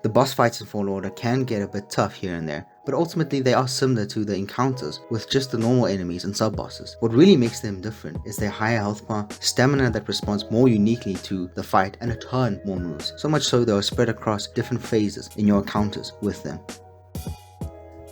The boss fights in Fallen Order can get a bit tough here and there, but ultimately they are similar to the encounters with just the normal enemies and sub-bosses. What really makes them different is their higher health bar, stamina that responds more uniquely to the fight, and a ton more moves, so much so they are spread across different phases in your encounters with them.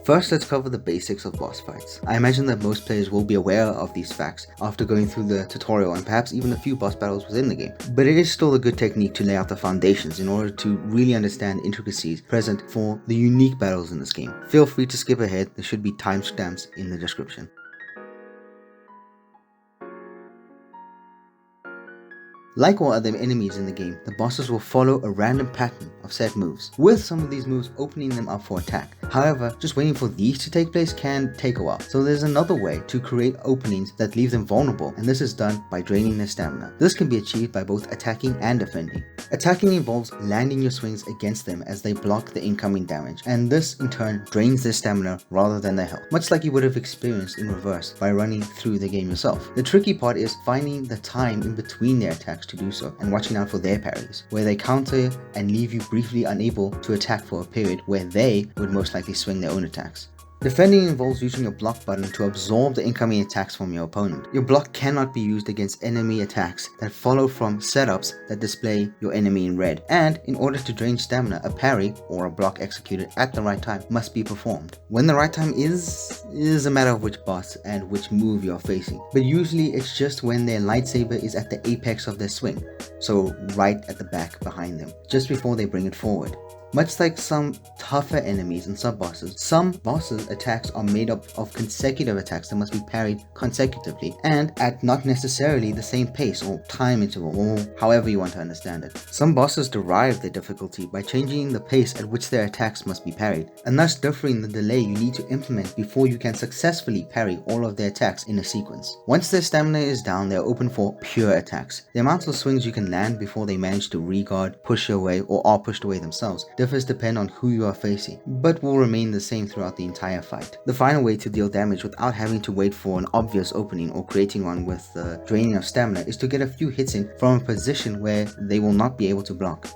First, let's cover the basics of boss fights. I imagine that most players will be aware of these facts after going through the tutorial and perhaps even a few boss battles within the game, but it is still a good technique to lay out the foundations in order to really understand the intricacies present for the unique battles in this game. Feel free to skip ahead, there should be timestamps in the description. Like all other enemies in the game, the bosses will follow a random pattern of set moves, with some of these moves opening them up for attack. However, just waiting for these to take place can take a while, so there's another way to create openings that leave them vulnerable, and this is done by draining their stamina. This can be achieved by both attacking and defending. Attacking involves landing your swings against them as they block the incoming damage, and this in turn drains their stamina rather than their health, much like you would have experienced in reverse by running through the game yourself. The tricky part is finding the time in between their attacks to do so and watching out for their parries, where they counter and leave you briefly unable to attack for a period where they would most likely swing their own attacks. Defending involves using your block button to absorb the incoming attacks from your opponent. Your block cannot be used against enemy attacks that follow from setups that display your enemy in red, and in order to drain stamina, a parry or a block executed at the right time must be performed. When the right time is a matter of which boss and which move you're facing, but usually it's just when their lightsaber is at the apex of their swing, so right at the back behind them, just before they bring it forward. Much like some tougher enemies and sub-bosses, some bosses' attacks are made up of consecutive attacks that must be parried consecutively and at not necessarily the same pace or time interval, or however you want to understand it. Some bosses derive their difficulty by changing the pace at which their attacks must be parried, and thus differing the delay you need to implement before you can successfully parry all of their attacks in a sequence. Once their stamina is down, they are open for pure attacks. The amount of swings you can land before they manage to re-guard, push away, or are pushed away themselves differs depend on who you are facing, but will remain the same throughout the entire fight. The final way to deal damage without having to wait for an obvious opening or creating one with the draining of stamina is to get a few hits in from a position where they will not be able to block.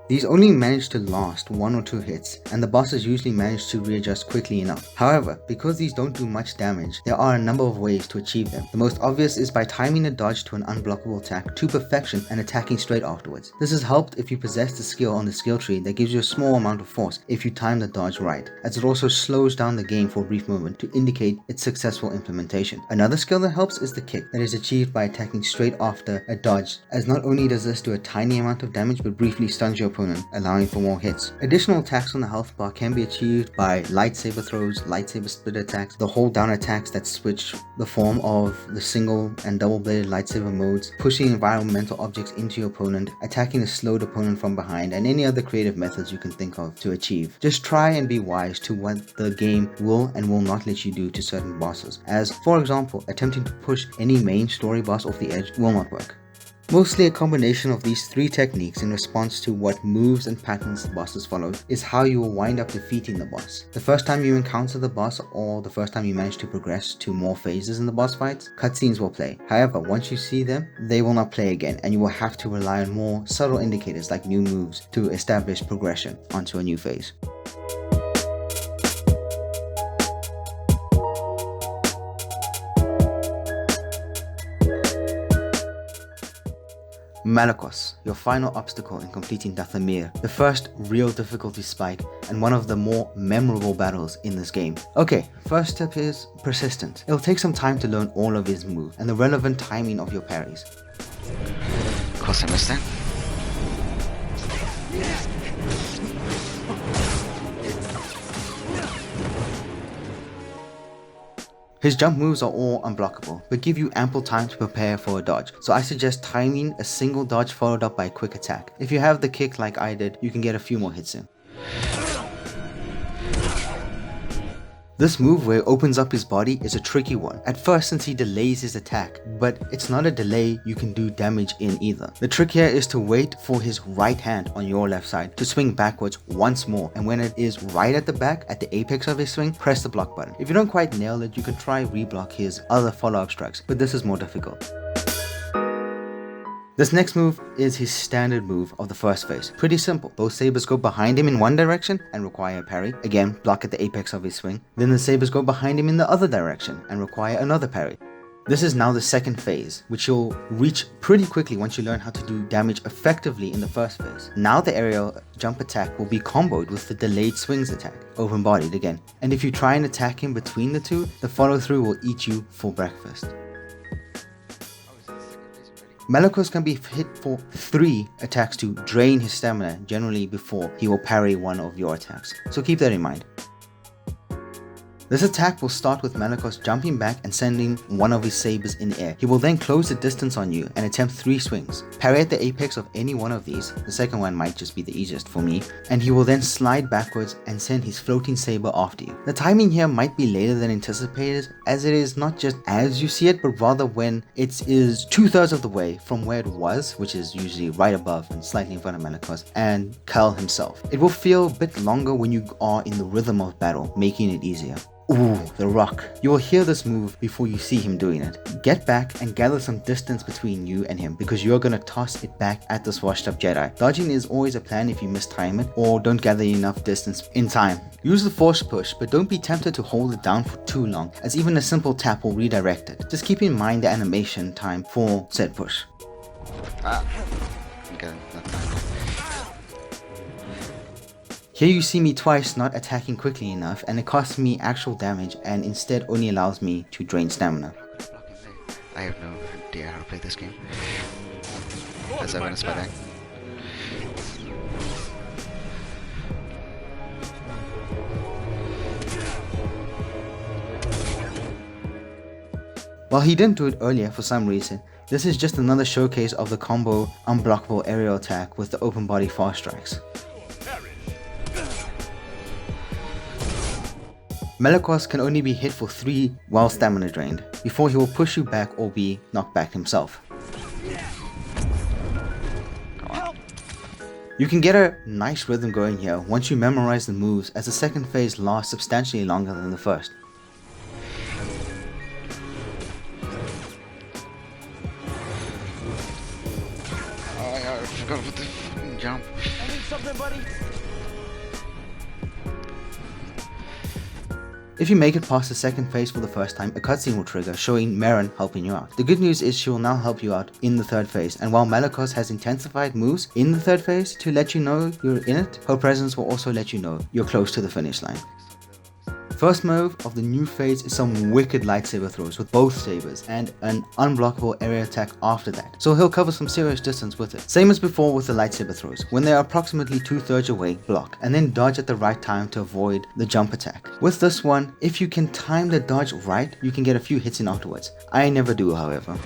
These only manage to last 1 or 2 hits, and the bosses usually manage to readjust quickly enough. However, because these don't do much damage, there are a number of ways to achieve them. The most obvious is by timing a dodge to an unblockable attack to perfection and attacking straight afterwards. This is helped if you possess the skill on the skill tree that gives you a small amount of force if you time the dodge right, as it also slows down the game for a brief moment to indicate its successful implementation. Another skill that helps is the kick, that is achieved by attacking straight after a dodge, as not only does this do a tiny amount of damage but briefly stuns your opponent, allowing for more hits. Additional attacks on the health bar can be achieved by lightsaber throws, lightsaber split attacks, the hold down attacks that switch the form of the single and double bladed lightsaber modes, pushing environmental objects into your opponent, attacking a slowed opponent from behind, and any other creative methods you can think of to achieve. Just try and be wise to what the game will and will not let you do to certain bosses, as for example, attempting to push any main story boss off the edge will not work. Mostly a combination of these 3 techniques in response to what moves and patterns the bosses follow is how you will wind up defeating the boss. The first time you encounter the boss, or the first time you manage to progress to more phases in the boss fights, cutscenes will play. However, once you see them, they will not play again, and you will have to rely on more subtle indicators like new moves to establish progression onto a new phase. Malicos, your final obstacle in completing Dathomir, the first real difficulty spike and one of the more memorable battles in this game. Okay, first step is persistence. It'll take some time to learn all of his moves and the relevant timing of your parries. His jump moves are all unblockable, but give you ample time to prepare for a dodge, so I suggest timing a single dodge followed up by a quick attack. If you have the kick like I did, you can get a few more hits in. This move where it opens up his body is a tricky one, at first since he delays his attack, but it's not a delay you can do damage in either. The trick here is to wait for his right hand on your left side to swing backwards once more, and when it is right at the back, at the apex of his swing, press the block button. If you don't quite nail it, you can try reblock his other follow-up strikes, but this is more difficult. This next move is his standard move of the first phase. Pretty simple. Both sabers go behind him in one direction and require a parry. Again, block at the apex of his swing. Then the sabers go behind him in the other direction and require another parry. This is now the second phase, which you'll reach pretty quickly once you learn how to do damage effectively in the first phase. Now the aerial jump attack will be comboed with the delayed swings attack, open bodied again. And if you try and attack him between the two, the follow through will eat you for breakfast. Malicos can be hit for 3 attacks to drain his stamina, generally before he will parry one of your attacks, so keep that in mind. This attack will start with Malicos jumping back and sending one of his sabers in the air. He will then close the distance on you and attempt 3 swings. Parry at the apex of any one of these, the second one might just be the easiest for me, and he will then slide backwards and send his floating saber after you. The timing here might be later than anticipated, as it is not just as you see it, but rather when it is 2/3 of the way from where it was, which is usually right above and slightly in front of Malicos, and Cal himself. It will feel a bit longer when you are in the rhythm of battle, making it easier. Ooh, the rock. You will hear this move before you see him doing it. Get back and gather some distance between you and him, because you're gonna toss it back at this washed up Jedi. Dodging is always a plan if you mistime it or don't gather enough distance in time. Use the force push, but don't be tempted to hold it down for too long, as even a simple tap will redirect it. Just keep in mind the animation time for said push. Okay. Here you see me twice not attacking quickly enough, and it costs me actual damage and instead only allows me to drain stamina. I have no idea how to play this game. As I went spotting. While he didn't do it earlier for some reason, this is just another showcase of the combo unblockable aerial attack with the open body fast strikes. Malicos can only be hit for 3 while stamina drained, before he will push you back or be knocked back himself. You can get a nice rhythm going here once you memorize the moves, as the second phase lasts substantially longer than the first. I forgot about the fucking jump. I need something, buddy. If you make it past the second phase for the first time, a cutscene will trigger showing Merrin helping you out. The good news is she will now help you out in the third phase, and while Malicos has intensified moves in the third phase to let you know you're in it, her presence will also let you know you're close to the finish line. First move of the new phase is some wicked lightsaber throws with both sabers and an unblockable area attack after that, so he'll cover some serious distance with it. Same as before with the lightsaber throws. When they are approximately 2/3 away, block, and then dodge at the right time to avoid the jump attack. With this one, if you can time the dodge right, you can get a few hits in afterwards. I never do, however.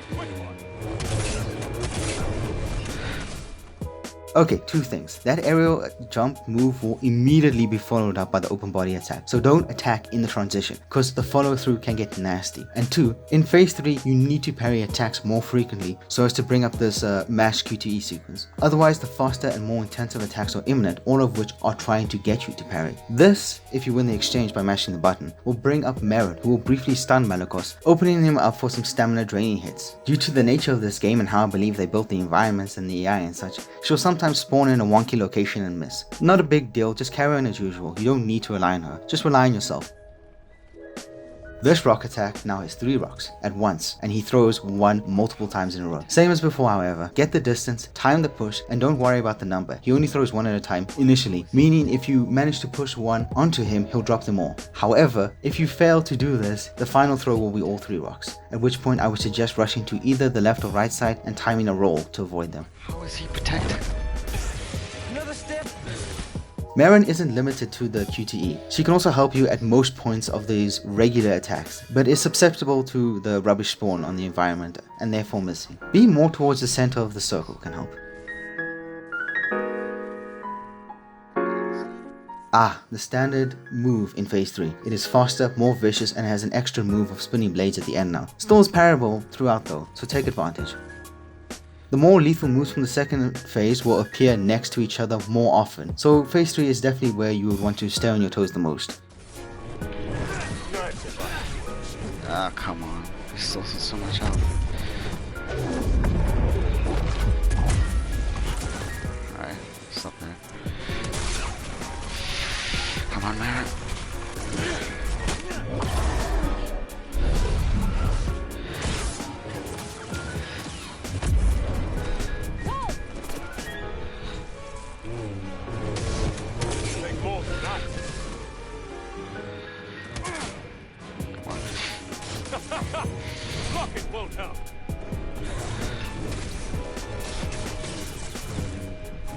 Okay, 2 things. That aerial jump move will immediately be followed up by the open body attack, so don't attack in the transition, because the follow through can get nasty. And 2, in phase 3 you need to parry attacks more frequently so as to bring up this mash QTE sequence. Otherwise the faster and more intensive attacks are imminent, all of which are trying to get you to parry. This, if you win the exchange by mashing the button, will bring up Merrin, who will briefly stun Malicos, opening him up for some stamina draining hits. Due to the nature of this game and how I believe they built the environments and the AI and such, she'll sometimes spawn in a wonky location and miss. Not a big deal, just carry on as usual. You don't need to rely on her, just rely on yourself. This rock attack now has 3 rocks at once, and he throws one multiple times in a row. Same as before, however. Get the distance, time the push, and don't worry about the number. He only throws one at a time initially, meaning if you manage to push one onto him, he'll drop them all. However, if you fail to do this, the final throw will be all 3 rocks, at which point I would suggest rushing to either the left or right side and timing a roll to avoid them. How is he protected? Another step. Merrin isn't limited to the QTE. She can also help you at most points of these regular attacks, but is susceptible to the rubbish spawn on the environment and therefore missing. Being more towards the center of the circle can help. The standard move in phase 3. It is faster, more vicious, and has an extra move of spinning blades at the end now. Still is parryable throughout though, so take advantage. The more lethal moves from the second phase will appear next to each other more often, so phase 3 is definitely where you would want to stay on your toes the most. Ah, come on. He's still so much health. Come on, Myra. Make more than that. Rocket won't help.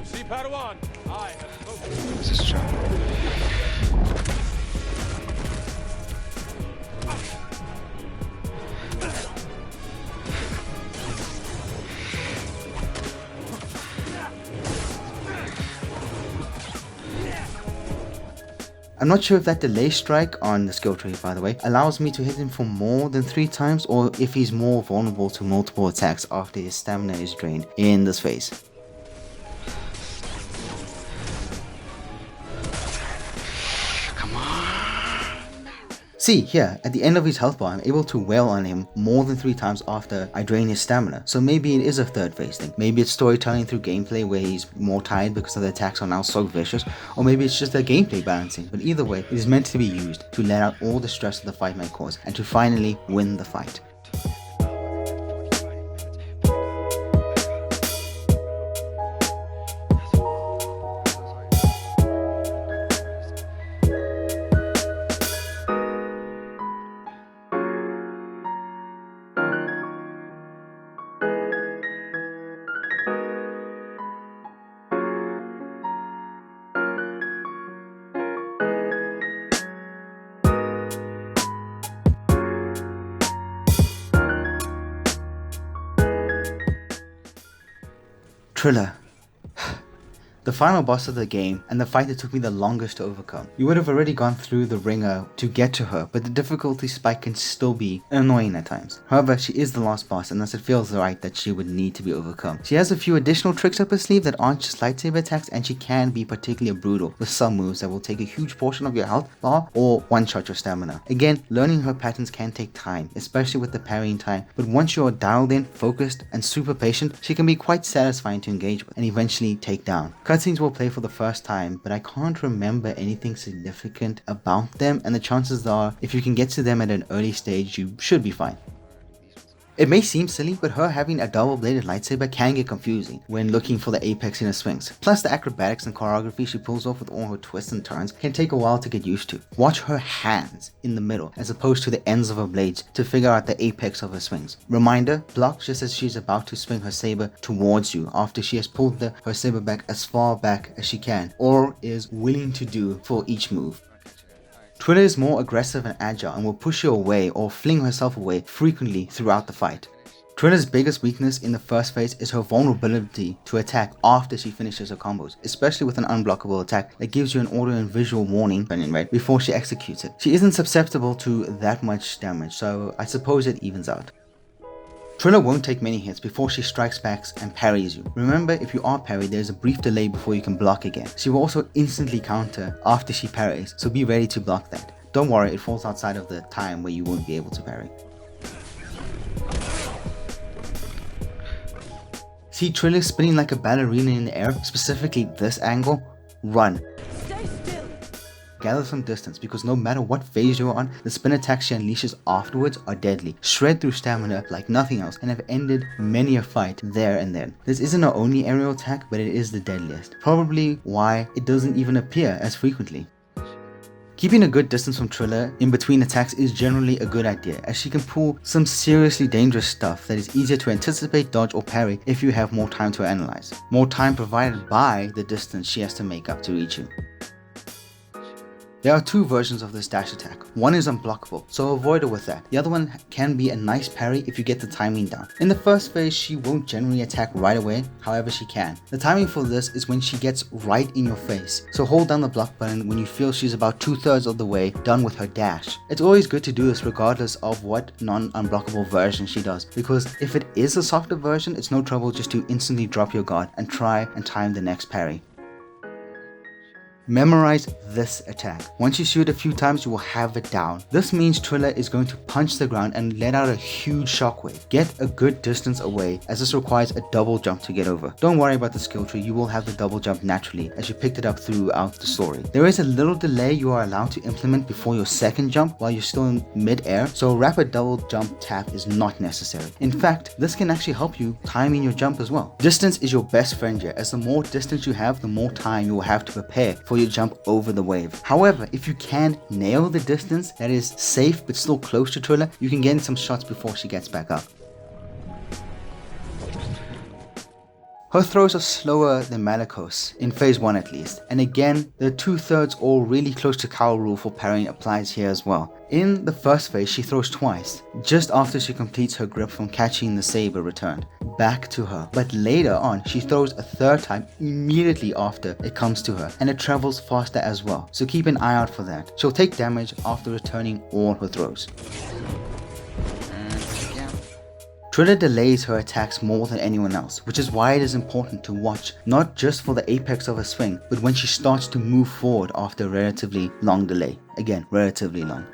See, Padawan, I have spoken. This is true. I'm not sure if that delay strike on the skill tree, by the way, allows me to hit him for more than 3 times, or if he's more vulnerable to multiple attacks after his stamina is drained in this phase. Come on. See, here, at the end of his health bar, I'm able to wail on him more than 3 times after I drain his stamina. So maybe it is a third phase thing. Maybe it's storytelling through gameplay where he's more tired because the attacks are now so vicious, or maybe it's just a gameplay balancing. But either way, it is meant to be used to let out all the stress that the fight may cause, and to finally win the fight. Trilla. The final boss of the game, and the fight that took me the longest to overcome. You would have already gone through the ringer to get to her, but the difficulty spike can still be annoying at times. However, she is the last boss, and thus it feels right that she would need to be overcome. She has a few additional tricks up her sleeve that aren't just lightsaber attacks, and she can be particularly brutal with some moves that will take a huge portion of your health bar or one-shot your stamina. Again, learning her patterns can take time, especially with the parrying time, but once you're dialed in, focused, and super patient, she can be quite satisfying to engage with and eventually take down. Cutscenes will play for the first time, but I can't remember anything significant about them, and the chances are, if you can get to them at an early stage, you should be fine. It may seem silly, but her having a double-bladed lightsaber can get confusing when looking for the apex in her swings. Plus, the acrobatics and choreography she pulls off with all her twists and turns can take a while to get used to. Watch her hands in the middle as opposed to the ends of her blades to figure out the apex of her swings. Reminder, block just as she's about to swing her saber towards you after she has pulled her saber back as far back as she can, or is willing to do for each move. Trilla is more aggressive and agile and will push you away or fling herself away frequently throughout the fight. Trilla's biggest weakness in the first phase is her vulnerability to attack after she finishes her combos, especially with an unblockable attack that gives you an audio and visual warning before she executes it. She isn't susceptible to that much damage, so I suppose it evens out. Trilla won't take many hits before she strikes back and parries you. Remember, if you are parried, there is a brief delay before you can block again. She will also instantly counter after she parries, so be ready to block that. Don't worry, it falls outside of the time where you won't be able to parry. See Trilla spinning like a ballerina in the air, specifically this angle? Run. Stay still. Gather some distance, because no matter what phase you're on, the spin attacks she unleashes afterwards are deadly, shred through stamina like nothing else, and have ended many a fight there and then. This isn't her only aerial attack, but it is the deadliest, probably why it doesn't even appear as frequently. Keeping a good distance from Trilla in between attacks is generally a good idea, as she can pull some seriously dangerous stuff that is easier to anticipate, dodge, or parry if you have more time to analyze. More time provided by the distance she has to make up to reach you. There are 2 versions of this dash attack. One is unblockable, so avoid her with that. The other one can be a nice parry if you get the timing down. In the first phase, she won't generally attack right away, however she can. The timing for this is when she gets right in your face, so hold down the block button when you feel she's about 2/3 of the way done with her dash. It's always good to do this regardless of what non-unblockable version she does, because if it is a softer version, it's no trouble just to instantly drop your guard and try and time the next parry. Memorize this attack. Once you see it a few times, you will have it down. This means Trilla is going to punch the ground and let out a huge shockwave. Get a good distance away, as this requires a double jump to get over. Don't worry about the skill tree, you will have the double jump naturally as you picked it up throughout the story. There is a little delay you are allowed to implement before your second jump while you're still in mid-air, so a rapid double jump tap is not necessary. In fact, this can actually help you timing your jump as well. Distance is your best friend here, as the more distance you have, the more time you will have to prepare for your jump over the wave. However, if you can nail the distance that is safe but still close to Trilla, you can get in some shots before she gets back up. Her throws are slower than Malicos, in phase 1 at least, and again, the 2/3 or really close to cowl rule for parrying applies here as well. In the first phase, she throws twice, just after she completes her grip from catching the saber returned, back to her. But later on, she throws a third time immediately after it comes to her, and it travels faster as well, so keep an eye out for that. She'll take damage after returning all her throws. Trilla delays her attacks more than anyone else, which is why it is important to watch not just for the apex of her swing, but when she starts to move forward after a relatively long delay. Again, relatively long.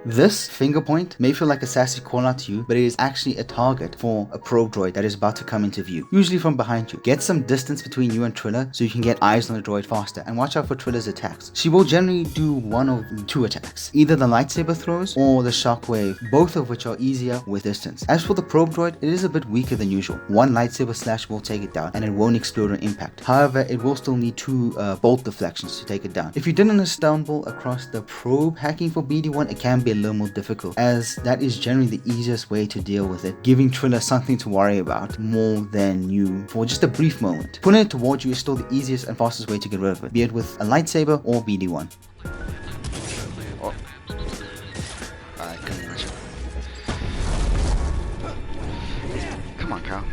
This finger point may feel like a sassy call out to you, but it is actually a target for a probe droid that is about to come into view, usually from behind you. Get some distance between you and Trilla so you can get eyes on the droid faster, and watch out for Trilla's attacks. She will generally do one of two attacks, either the lightsaber throws or the shockwave, both of which are easier with distance. As for the probe droid, it is a bit weaker than usual. One lightsaber slash will take it down and it won't explode on impact. However, it will still need 2 bolt deflections to take it down. If you didn't stumble across the probe hacking for BD1, it can be a little more difficult, as that is generally the easiest way to deal with it, giving Trilla something to worry about more than you for just a brief moment. Putting it towards you is still the easiest and fastest way to get rid of it, be it with a lightsaber or BD1. Oh. I couldn't imagine. Come on, Cal.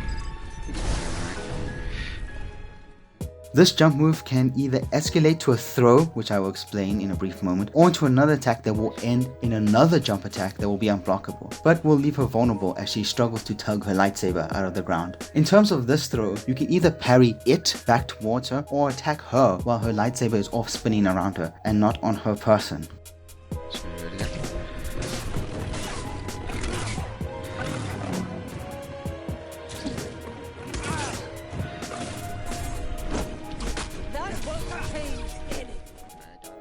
This jump move can either escalate to a throw, which I will explain in a brief moment, or into another attack that will end in another jump attack that will be unblockable, but will leave her vulnerable as she struggles to tug her lightsaber out of the ground. In terms of this throw, you can either parry it back towards her or attack her while her lightsaber is off spinning around her and not on her person.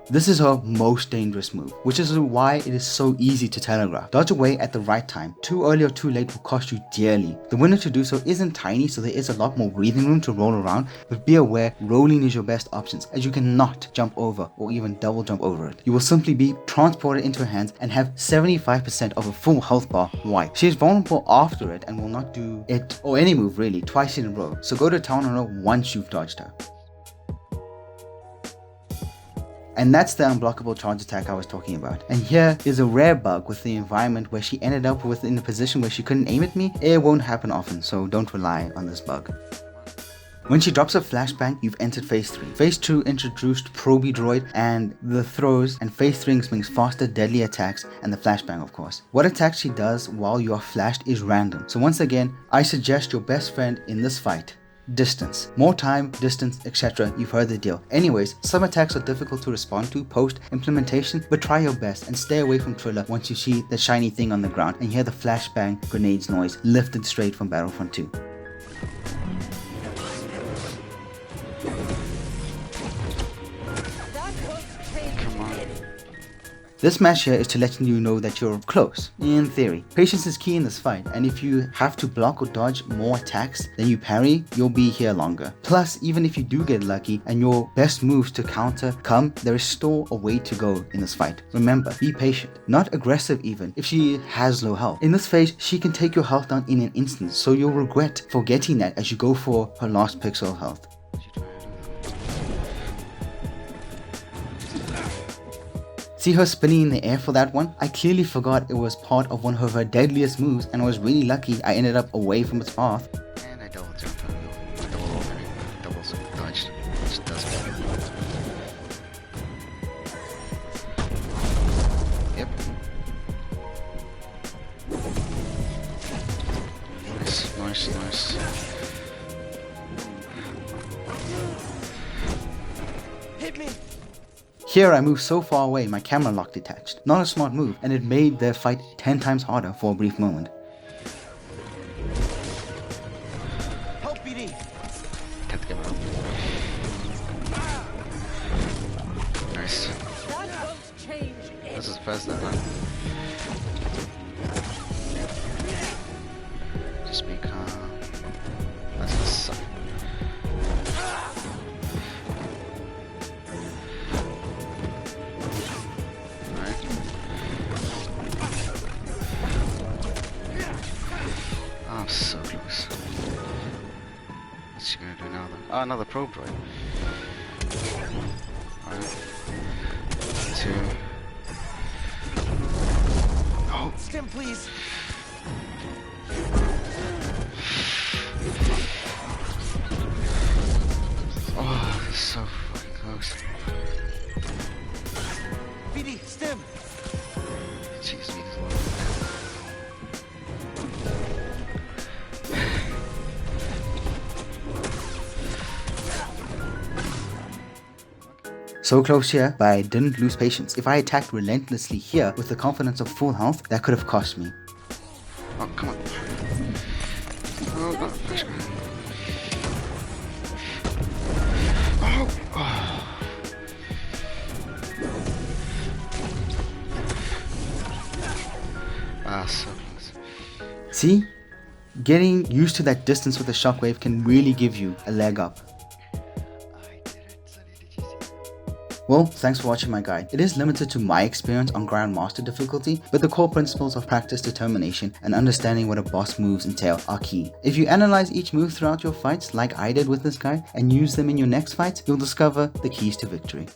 This is her most dangerous move, which is why it is so easy to telegraph. Dodge away at the right time. Too early or too late will cost you dearly. The window to do so isn't tiny, so there is a lot more breathing room to roll around, but be aware rolling is your best option, as you cannot jump over or even double jump over it. You will simply be transported into her hands and have 75% of a full health bar wiped. She is vulnerable after it and will not do it, or any move really, twice in a row, so go to town on her once you've dodged her. And that's the unblockable charge attack I was talking about. And here is a rare bug with the environment where she ended up in a position where she couldn't aim at me. It won't happen often, so don't rely on this bug. When she drops a flashbang, you've entered phase 3. Phase 2 introduced Proby Droid and the throws, and phase 3 brings faster, deadly attacks and the flashbang, of course. What attacks she does while you are flashed is random. So once again, I suggest your best friend in this fight: distance. More time, distance, etc. You've heard the deal. Anyways, some attacks are difficult to respond to post implementation, but try your best and stay away from Trilla once you see the shiny thing on the ground and hear the flashbang grenades noise lifted straight from Battlefront 2. This match here is to let you know that you're close, in theory. Patience is key in this fight, and if you have to block or dodge more attacks than you parry, you'll be here longer. Plus, even if you do get lucky and your best moves to counter come, there is still a way to go in this fight. Remember, be patient, not aggressive even, if she has low health. In this phase, she can take your health down in an instant, so you'll regret forgetting that as you go for her last pixel of health. See her spinning in the air for that one? I clearly forgot it was part of one of her deadliest moves, and I was really lucky I ended up away from its path. And I double jumped on it. Double over it. Double dodged. Which does better. Yep. Nice. Hit me! Here I moved so far away my camera lock detached. Not a smart move, and it made their fight 10 times harder for a brief moment. Help BD! Can't get him out. Nice. That won't change it. This is fast that man. Just be calm. That's the suck. Alright. Oh, I'm so close. What's she gonna do now then? Oh, another probe droid. Alright. 2. Oh! Stim, please! Oh, so fucking close. BD, stim! Jeez, me So close here, but I didn't lose patience. If I attacked relentlessly here with the confidence of full health, that could have cost me. Oh, come on. Oh, God. Oh, oh. Ah, so close. See? Getting used to that distance with the shockwave can really give you a leg up. Well, thanks for watching my guide. It is limited to my experience on Grandmaster difficulty, but the core principles of practice, determination, and understanding what a boss moves entail are key. If you analyze each move throughout your fights, like I did with this guide, and use them in your next fights, you'll discover the keys to victory.